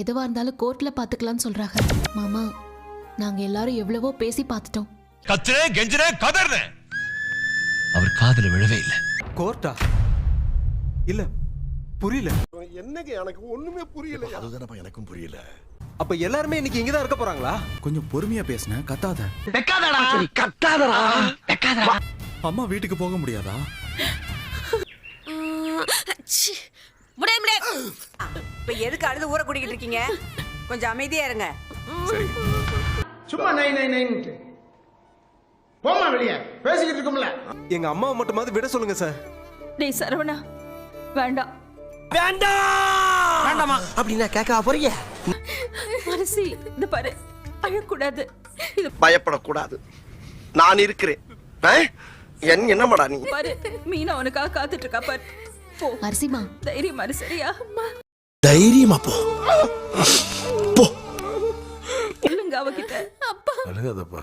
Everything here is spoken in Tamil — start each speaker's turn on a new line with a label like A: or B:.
A: எதுவா இருந்தாலும் கோர்ட்ல பாத்துக்கலாம்னு சொல்றாங்க. மாமா, நாங்க எல்லாரும் எவ்வளவோ பேசி பார்த்துட்டோம்.
B: கத்துறேன், கெஞ்சுறேன், கதறேன். அவர் காதுல விழவே இல்லை.
C: கோர்ட்டா? இல்ல, புரியல.
D: என்னங்க எனக்கு ஒண்ணுமே புரியல. அதுதானப்பா எனக்கும் புரியல.
C: அப்ப எல்லாருமே இன்னைக்கு இங்க தான் இருக்க போறாங்களா?
E: கொஞ்சம் பொறுமையா பேசுன, கத்தாத.
D: கத்தாதடா.
E: அம்மா வீட்டுக்கு போக முடியாதா?
F: இப்ப எதுக்கு அழுது ஊற குடிக்கிட்டு இருக்கீங்க? கொஞ்சம் அமைதியா இருங்க.
D: சும்மா நை நை நைன்னு போமா வெளியே பேசிக்கிட்டு இருக்கோம்ல.
C: எங்க அம்மாவை மட்டுமாவது விட சொல்லுங்க சார்.
G: டேய் சரவணா, வேண்டாம்
D: வேண்டாமா அப்படின்னா கேட்க போறீங்க?
G: மனசி, இந்த பாரு, அழக்கூடாது.
D: பயப்படக்கூடாது, நான் இருக்கிறேன். என்னமாடா நீ
G: பாரு, மீனா உனக்காக காத்துட்டு இருக்கா பாரு. போ
A: அரிசிமா,
G: தைரியமா இரு, சரியா?
D: தைரியமா போ.
G: சொல்லுங்க அவகிட்ட. அப்பா
E: அழுகாதப்பா.